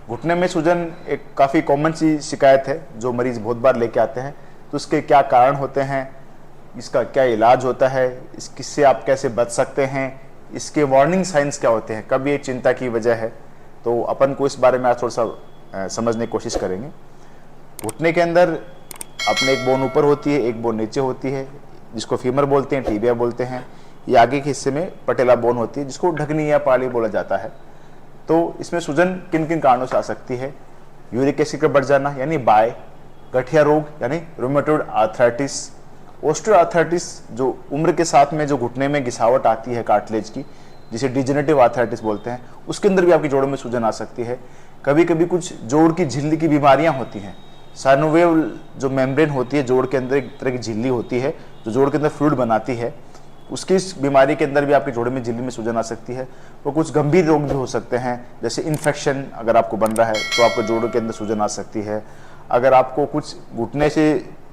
घुटने में सूजन एक काफ़ी कॉमन सी शिकायत है जो मरीज बहुत बार लेके आते हैं। तो उसके क्या कारण होते हैं, इसका क्या इलाज होता है, इससे आप कैसे बच सकते हैं, इसके वार्निंग साइंस क्या होते हैं, कब ये चिंता की वजह है, तो अपन को इस बारे में आज थोड़ा सा समझने की कोशिश करेंगे। घुटने के अंदर अपने एक बोन ऊपर होती है, एक बोन नीचे होती है, जिसको फीमर बोलते हैं, टीबिया बोलते हैं। ये आगे के हिस्से में पटेला बोन होती है, जिसको ढकनी या पाली बोला जाता है। तो इसमें सूजन किन किन कारणों से आ सकती है? यूरिक एसिड का बढ़ जाना यानी बाय, गठिया रोग यानी रूमेटॉइड आर्थराइटिस, ऑस्टियोआर्थराइटिस जो उम्र के साथ में जो घुटने में घिसावट आती है कार्टिलेज की, जिसे डिजेनरेटिव आर्थराइटिस बोलते हैं, उसके अंदर भी आपकी जोड़ों में सूजन आ सकती है। कभी कभी कुछ जोड़ की झिल्ली की बीमारियां होती हैं। साइनोवेव जो मेम्ब्रेन होती है जोड़ के अंदर, एक तरह की झिल्ली होती है जो जोड़ के अंदर फ्लूइड बनाती है, उसकी इस बीमारी के अंदर भी आपके जोड़े में झिल्ली में सूजन आ सकती है। वो कुछ गंभीर रोग भी हो सकते हैं, जैसे इन्फेक्शन अगर आपको बन रहा है तो आपको जोड़ों के अंदर सूजन आ सकती है। अगर आपको कुछ घुटने से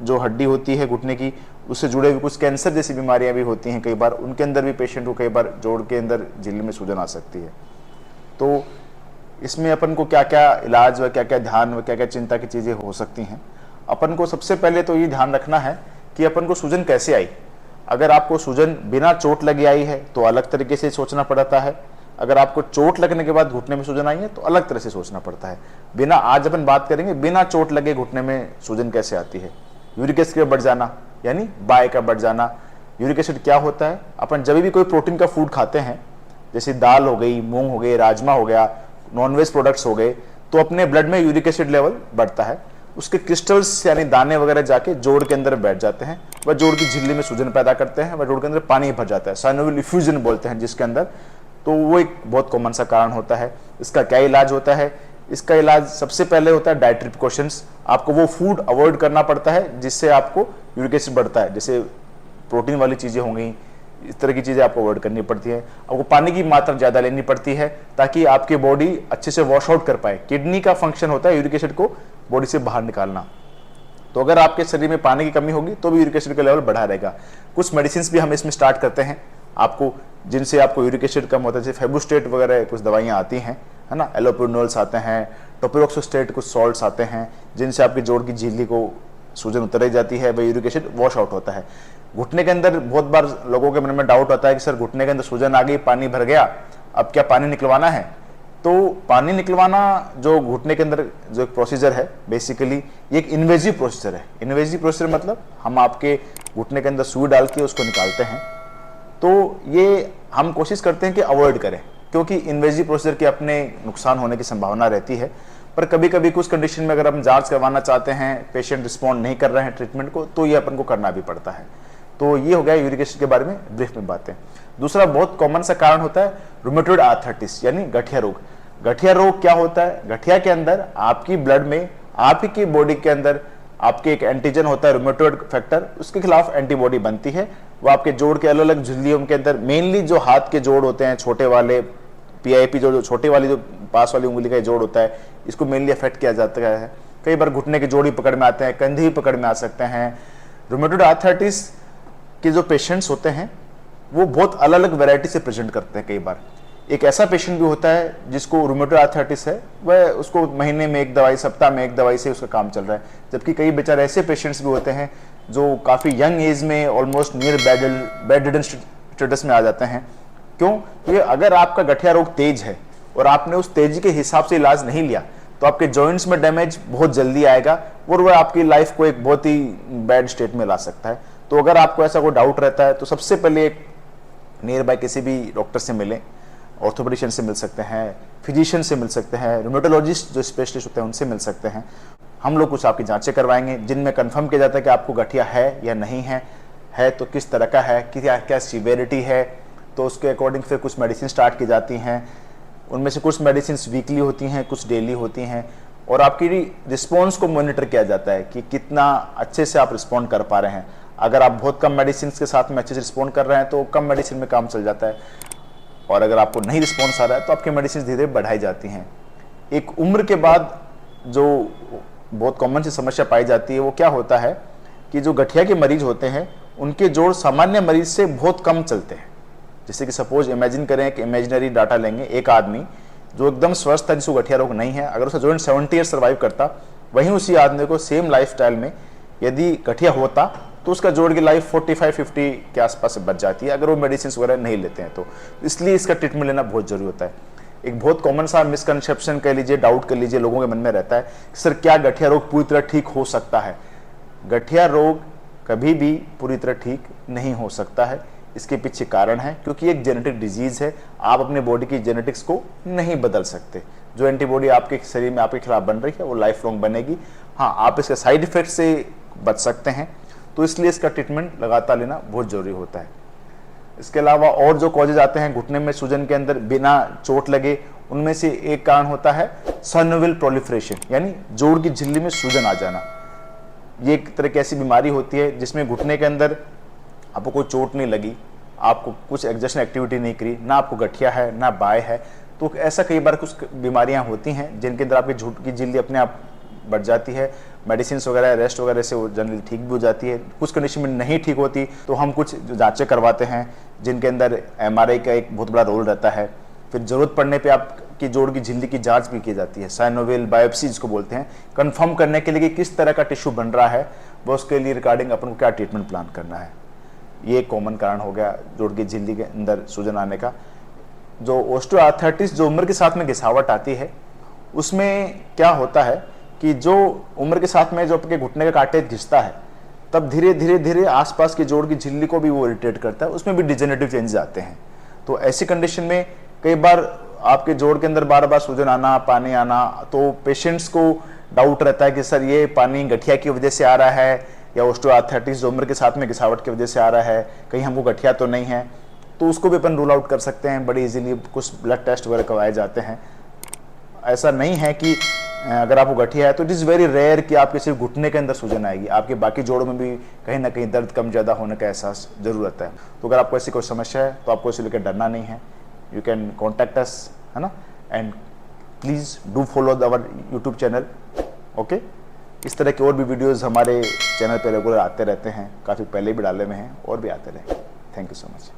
जो हड्डी होती है घुटने की, उससे जुड़े हुए कुछ कैंसर जैसी बीमारियां भी होती हैं कई बार, उनके अंदर भी पेशेंट को कई बार जोड़ के अंदर झिल्ली में सूजन आ सकती है। तो इसमें अपन को क्या क्या इलाज व क्या क्या ध्यान व क्या क्या चिंता की चीज़ें हो सकती हैं। अपन को सबसे पहले तो ये ध्यान रखना है कि अपन को सूजन कैसे आई। अगर आपको सूजन बिना चोट लगी आई है तो अलग तरीके से सोचना पड़ता है। अगर आपको चोट लगने के बाद घुटने में सूजन आई है तो अलग तरह से सोचना पड़ता है। बिना, आज अपन बात करेंगे बिना चोट लगे घुटने में सूजन कैसे आती है। यूरिक एसिड का बढ़ जाना यानी बाय का बढ़ जाना। यूरिक एसिड क्या होता है? अपन जब भी कोई प्रोटीन का फूड खाते हैं, जैसे दाल हो गई, मूंग हो गए, राजमा हो गया, नॉनवेज प्रोडक्ट्स हो गए, तो अपने ब्लड में यूरिक एसिड लेवल बढ़ता है। उसके क्रिस्टल्स यानी दाने वगैरह जाके जोड़ के अंदर बैठ जाते हैं, वह जोड़ की झिल्ली में सूजन पैदा करते हैं, वह जोड़ के अंदर पानी भर जाता है, साइनोवियल इफ्यूजन बोलते हैं जिसके अंदर। तो वो एक बहुत कॉमन सा कारण होता है। इसका क्या इलाज होता है? इसका इलाज सबसे पहले होता है डाइटरी प्रिकॉशंस। आपको वो फूड अवॉइड करना पड़ता है जिससे आपको यूरिक एसिड बढ़ता है, जैसे प्रोटीन वाली चीज़ें हो गई, इस तरह की चीज़ें आपको अवॉइड करनी पड़ती है। आपको पानी की मात्रा ज़्यादा लेनी पड़ती है ताकि आपकी बॉडी अच्छे से वॉश आउट कर पाए। किडनी का फंक्शन होता है यूरिक एसिड को बॉडी से बाहर निकालना। तो अगर आपके शरीर में पानी की कमी होगी तो भी यूरिक एसिड का लेवल बढ़ा रहेगा। कुछ मेडिसिन भी हम इसमें स्टार्ट करते हैं आपको, जिनसे आपको यूरिक एसिड कम होता है, जैसे फेबुस्टेट वगैरह कुछ दवाइयाँ आती हैं, है ना, एलोप्रिनोल्स आते हैं, टोपिरोक्सोस्टेट कुछ सॉल्ट्स आते हैं, जिनसे आपकी जोड़ की झिल्ली को सूजन उतर जाती है, वह यूरिक एसिड वॉश आउट होता है। घुटने के अंदर बहुत बार लोगों के मन में डाउट आता है कि सर घुटने के अंदर सूजन आ गई, पानी भर गया, अब क्या पानी निकलवाना है? तो पानी निकलवाना जो घुटने के अंदर जो एक प्रोसीजर है, बेसिकली ये एक इन्वेजिव प्रोसीजर है। इन्वेजिव प्रोसीजर मतलब हम आपके घुटने के अंदर सुई डाल के उसको निकालते हैं। तो ये हम कोशिश करते हैं कि अवॉइड करें, क्योंकि इन्वेजिव प्रोसीजर के अपने नुकसान होने की संभावना रहती है। पर कभी कभी कुछ कंडीशन में अगर हम जांच करवाना चाहते हैं, पेशेंट रिस्पॉन्ड नहीं कर रहे हैं ट्रीटमेंट को, तो ये अपन को करना भी पड़ता है। तो ये हो गया यूरिक एसिड के बारे में ब्रीफ में बातें। दूसरा बहुत कॉमन सा कारण होता है रूमेटॉइड आर्थराइटिस यानी गठिया रोग। गठिया रोग क्या होता है? गठिया के अंदर आपकी ब्लड में, आपकी बॉडी के अंदर आपके एक एंटीजन होता है रूमेटॉइड फैक्टर, उसके खिलाफ एंटीबॉडी बनती है। वो आपके जोड़ के अलग अलग झिल्लियों के अंदर, मेनली जो हाथ के जोड़ होते हैं छोटे वाले, पीआईपी जो छोटे वाली जो पास वाली उंगली का जोड़ होता है, इसको मेनली अफेक्ट किया जाता है। कई बार घुटने के जोड़ ही पकड़ में आते हैं, कंधे ही पकड़ में आ सकते हैं। रूमेटॉइड आर्थराइटिस के जो पेशेंट्स होते हैं वो बहुत अलग अलग वैरायटी से प्रेजेंट करते हैं। कई बार एक ऐसा पेशेंट भी होता है जिसको रूमेटॉइड आर्थराइटिस है, वह उसको महीने में एक दवाई, सप्ताह में एक दवाई से उसका काम चल रहा है। जबकि कई बेचारे ऐसे पेशेंट्स भी होते हैं जो काफ़ी यंग एज में almost near bed ridden status में आ जाते हैं। क्यों? क्योंकि अगर आपका गठिया रोग तेज है और आपने उस तेजी के हिसाब से इलाज नहीं लिया तो आपके जॉइंट्स में डैमेज बहुत जल्दी आएगा और वह आपकी लाइफ को एक बहुत ही बैड स्टेट में ला सकता है। तो अगर आपको ऐसा कोई डाउट रहता है तो सबसे पहले एक नियर बाय किसी भी डॉक्टर से मिलें। ऑर्थोपेडिशियन से मिल सकते हैं, फिजिशियन से मिल सकते हैं, रूमेटोलॉजिस्ट जो स्पेशलिस्ट होते हैं उनसे मिल सकते हैं। हम लोग कुछ आपकी जांचें करवाएंगे जिनमें कंफर्म किया जाता है कि आपको गठिया है या नहीं है तो किस तरह का है, क्या सीवियरिटी है, तो उसके अकॉर्डिंग फिर कुछ मेडिसिन स्टार्ट की जाती हैं। उनमें से कुछ मेडिसिन वीकली होती हैं, कुछ डेली होती हैं, और आपकी रिस्पॉन्स को मॉनिटर किया जाता है कि कितना अच्छे से आप रिस्पॉन्ड कर पा रहे हैं। अगर आप बहुत कम मेडिसिन के साथ में अच्छे से रिस्पॉन्ड कर रहे हैं तो कम मेडिसिन में काम चल जाता है, और अगर आपको नहीं रिस्पॉन्स आ रहा है तो आपकी मेडिसिन धीरे धीरे बढ़ाई जाती हैं। एक उम्र के बाद जो बहुत कॉमन सी समस्या पाई जाती है वो क्या होता है कि जो गठिया के मरीज होते हैं उनके जोड़ सामान्य मरीज से बहुत कम चलते हैं। जैसे कि सपोज इमेजिन करें कि इमेजिनरी डाटा लेंगे, एक आदमी जो एकदम स्वस्थ है, जिसको गठिया रोग नहीं है, अगर उसका जॉइंट 70 ईयर सर्वाइव करता, वहीं उसी आदमी को सेम लाइफस्टाइल में यदि गठिया होता तो उसका जोड़ की लाइफ 45-50 के आसपास बच जाती है, अगर वो मेडिसिन वगैरह नहीं लेते हैं तो। इसलिए इसका ट्रीटमेंट लेना बहुत जरूरी होता है। एक बहुत कॉमन सा मिसकंसेप्शन कह लीजिए, डाउट कर लीजिए, लोगों के मन में रहता है कि सर क्या गठिया रोग पूरी तरह ठीक हो सकता है? गठिया रोग कभी भी पूरी तरह ठीक नहीं हो सकता है। इसके पीछे कारण है क्योंकि एक जेनेटिक डिजीज है, आप अपने बॉडी की जेनेटिक्स को नहीं बदल सकते। जो एंटीबॉडी आपके शरीर में आपके खिलाफ बन रही है वो लाइफ लॉन्ग बनेगी। हाँ, आप इसके साइड इफेक्ट से बच सकते हैं, तो इसलिए इसका ट्रीटमेंट लगातार लेना बहुत जरूरी होता है। इसके अलावा और जो कॉजेज आते हैं घुटने में सूजन के अंदर बिना चोट लगे, उनमें से एक कारण होता है सबन्यूरल प्रोलिफरेशन, यानी जोड़ की झिल्ली में सूजन आ जाना। ये एक तरह की ऐसी बीमारी होती है जिसमें घुटने के अंदर आपको कोई चोट नहीं लगी, आपको कुछ एग्जर्शन एक्टिविटी नहीं करी, ना आपको गठिया है ना बाय है, तो ऐसा कई बार कुछ बीमारियां होती हैं जिनके अंदर आपकी झुट की झिल्ली अपने आप बढ़ जाती है। मेडिसिन वगैरह, रेस्ट वगैरह से वो जनरली ठीक भी हो जाती है। कुछ कंडीशन में नहीं ठीक होती तो हम कुछ जांचें करवाते हैं जिनके अंदर MRI का एक बहुत बड़ा रोल रहता है। फिर जरूरत पड़ने पे आपकी जोड़ की झिल्ली की जांच भी की जाती है, साइनोवियल बायोप्सी जिसको बोलते हैं, कंफर्म करने के लिए कि किस तरह का टिश्यू बन रहा है, वो उसके लिए रिगार्डिंग अपन को क्या ट्रीटमेंट प्लान करना है। ये एक कॉमन कारण हो गया जोड़ की झिल्ली के अंदर सूजन आने का। जो ऑस्टियोआर्थराइटिस, जो उम्र के साथ में घिसावट आती है, उसमें क्या होता है कि जो उम्र के साथ में जो आपके घुटने का कार्टिलेज घिसता है, तब धीरे धीरे धीरे आसपास की जोड़ की झिल्ली को भी वो इरिटेट करता है, उसमें भी डिजेनरेटिव चेंजेस आते हैं। तो ऐसी कंडीशन में कई बार आपके जोड़ के अंदर बार बार सूजन आना, पानी आना, तो पेशेंट्स को डाउट रहता है कि सर ये पानी गठिया की वजह से आ रहा है या ऑस्टियोआर्थराइटिस जो उम्र के साथ में घिसावट की वजह से आ रहा है, कहीं हमको गठिया तो नहीं है। तो उसको भी अपन रूल आउट कर सकते हैं बड़ी इजीली, कुछ ब्लड टेस्ट वगैरह करवाए जाते हैं। ऐसा नहीं है कि अगर आपको गठिया है तो इट इज़ वेरी रेयर कि आपके सिर्फ घुटने के अंदर सूजन आएगी, आपके बाकी जोड़ों में भी कहीं ना कहीं दर्द कम ज़्यादा होने का एहसास जरूर रहता है। तो अगर आपको ऐसी कोई समस्या है तो आपको इसे लेकर डरना नहीं है, यू कैन कॉन्टैक्ट अस, है ना, and please do follow our YouTube channel. Okay, इस तरह के और भी वीडियोज़ हमारे चैनल पर रेगुलर आते रहते हैं, काफ़ी पहले भी डाले हुए हैं और भी आते रहे। Thank you so much.